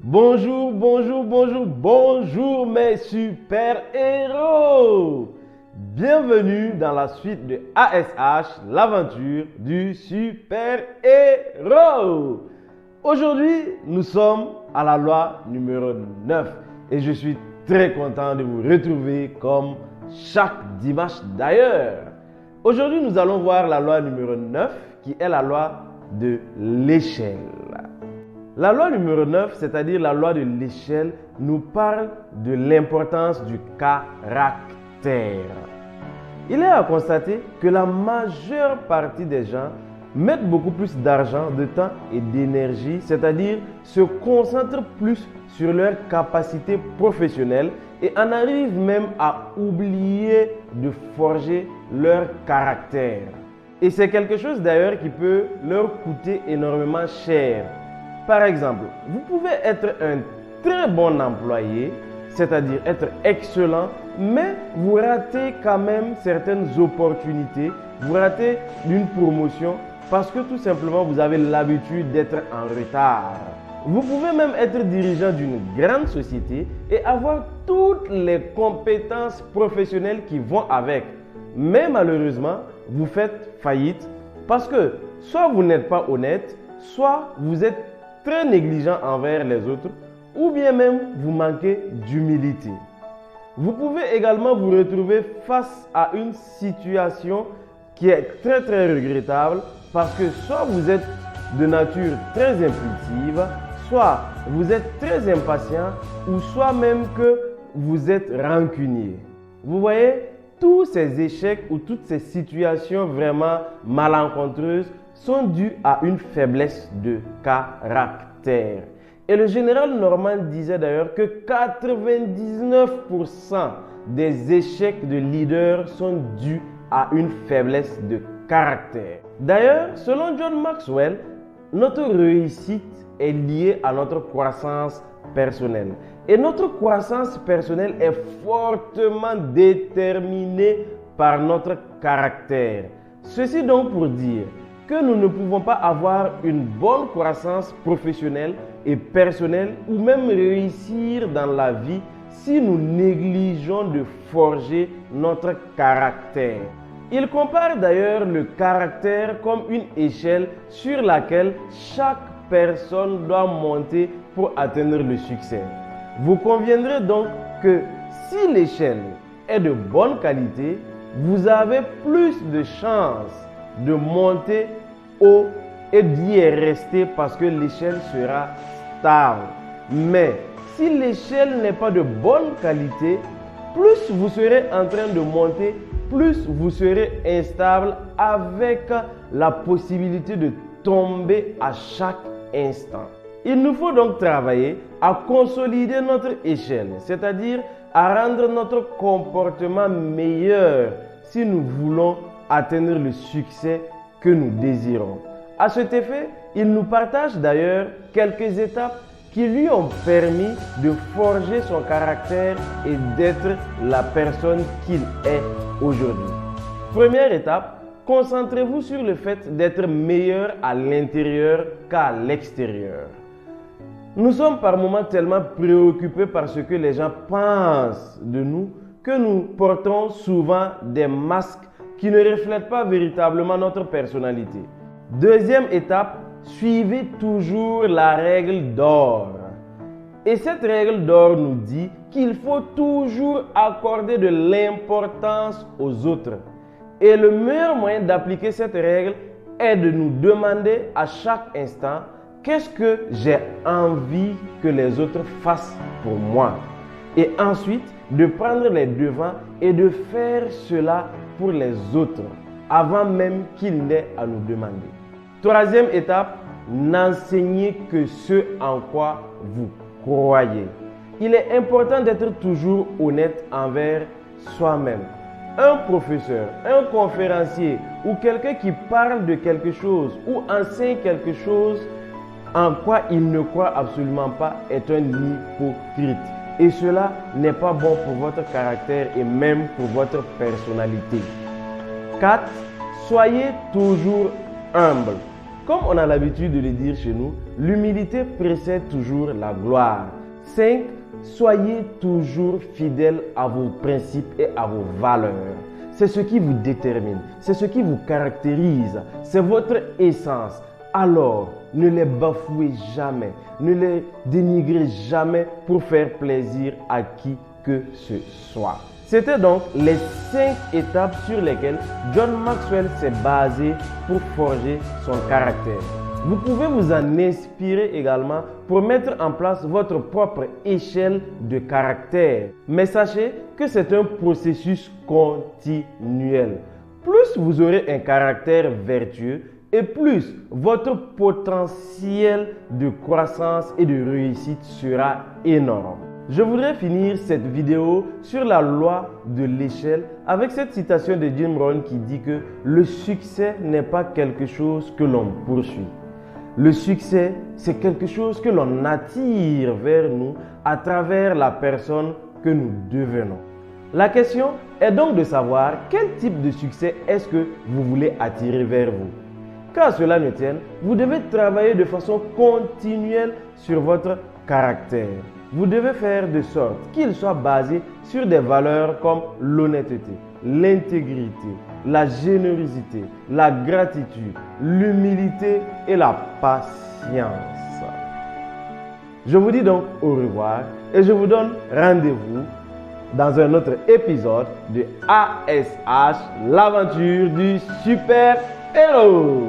Bonjour, bonjour, bonjour, bonjour mes super-héros! Bienvenue dans la suite de ASH, l'aventure du super-héros! Aujourd'hui, nous sommes à la loi numéro 9 et je suis très content de vous retrouver comme chaque dimanche d'ailleurs. Aujourd'hui, nous allons voir la loi numéro 9 qui est la loi de l'échelle. La loi numéro 9, c'est-à-dire la loi de l'échelle, nous parle de l'importance du caractère. Il est à constater que la majeure partie des gens mettent beaucoup plus d'argent, de temps et d'énergie, c'est-à-dire se concentrent plus sur leur capacité professionnelle et en arrivent même à oublier de forger leur caractère. Et c'est quelque chose d'ailleurs qui peut leur coûter énormément cher. Par exemple, vous pouvez être un très bon employé, c'est-à-dire être excellent, mais vous ratez quand même certaines opportunités, vous ratez une promotion parce que tout simplement vous avez l'habitude d'être en retard. Vous pouvez même être dirigeant d'une grande société et avoir toutes les compétences professionnelles qui vont avec. Mais malheureusement, vous faites faillite parce que soit vous n'êtes pas honnête, soit vous êtes très négligent envers les autres, ou bien même vous manquez d'humilité. Vous pouvez également vous retrouver face à une situation qui est très regrettable parce que soit vous êtes de nature très impulsive, soit vous êtes très impatient, ou soit même que vous êtes rancunier. Vous voyez, tous ces échecs ou toutes ces situations vraiment malencontreuses sont dus à une faiblesse de caractère. Et le général Norman disait d'ailleurs que 99% des échecs de leaders sont dus à une faiblesse de caractère. D'ailleurs, selon John Maxwell, notre réussite est liée à notre croissance personnelle. Et notre croissance personnelle est fortement déterminée par notre caractère. Ceci donc pour dire que nous ne pouvons pas avoir une bonne croissance professionnelle et personnelle ou même réussir dans la vie si nous négligeons de forger notre caractère. Il compare d'ailleurs le caractère comme une échelle sur laquelle chaque personne doit monter pour atteindre le succès. Vous conviendrez donc que si l'échelle est de bonne qualité, vous avez plus de chances de monter haut et d'y rester parce que l'échelle sera stable. Mais si l'échelle n'est pas de bonne qualité, plus vous serez en train de monter, plus vous serez instable avec la possibilité de tomber à chaque instant. Il nous faut donc travailler à consolider notre échelle, c'est-à-dire à rendre notre comportement meilleur si nous voulons atteindre le succès que nous désirons. À cet effet, il nous partage d'ailleurs quelques étapes qui lui ont permis de forger son caractère et d'être la personne qu'il est aujourd'hui. Première étape, concentrez-vous sur le fait d'être meilleur à l'intérieur qu'à l'extérieur. Nous sommes par moments tellement préoccupés par ce que les gens pensent de nous que nous portons souvent des masques qui ne reflètent pas véritablement notre personnalité. Deuxième étape, suivez toujours la règle d'or. Et cette règle d'or nous dit qu'il faut toujours accorder de l'importance aux autres. Et le meilleur moyen d'appliquer cette règle est de nous demander à chaque instant qu'est-ce que j'ai envie que les autres fassent pour moi. Et ensuite, de prendre les devants et de faire cela pour les autres, avant même qu'ils n'aient à nous demander. Troisième étape, n'enseignez que ce en quoi vous croyez. Il est important d'être toujours honnête envers soi-même. Un professeur, un conférencier ou quelqu'un qui parle de quelque chose ou enseigne quelque chose en quoi il ne croit absolument pas est un hypocrite. Et cela n'est pas bon pour votre caractère et même pour votre personnalité. 4. Soyez toujours humble. Comme on a l'habitude de le dire chez nous, l'humilité précède toujours la gloire. 5. Soyez toujours fidèles à vos principes et à vos valeurs. C'est ce qui vous détermine, c'est ce qui vous caractérise, c'est votre essence. Alors, ne les bafouez jamais, ne les dénigrez jamais pour faire plaisir à qui que ce soit. C'était donc les 5 étapes sur lesquelles John Maxwell s'est basé pour forger son caractère. Vous pouvez vous en inspirer également pour mettre en place votre propre échelle de caractère. Mais sachez que c'est un processus continuel. Plus vous aurez un caractère vertueux et plus votre potentiel de croissance et de réussite sera énorme. Je voudrais finir cette vidéo sur la loi de l'échelle avec cette citation de Jim Rohn qui dit que le succès n'est pas quelque chose que l'on poursuit. Le succès, c'est quelque chose que l'on attire vers nous à travers la personne que nous devenons. La question est donc de savoir quel type de succès est-ce que vous voulez attirer vers vous. Qu'à cela ne tienne, vous devez travailler de façon continuelle sur votre caractère. Vous devez faire de sorte qu'il soit basé sur des valeurs comme l'honnêteté, l'intégrité, la générosité, la gratitude, l'humilité et la patience. Je vous dis donc au revoir et je vous donne rendez-vous dans un autre épisode de ASH, l'aventure du super-héros.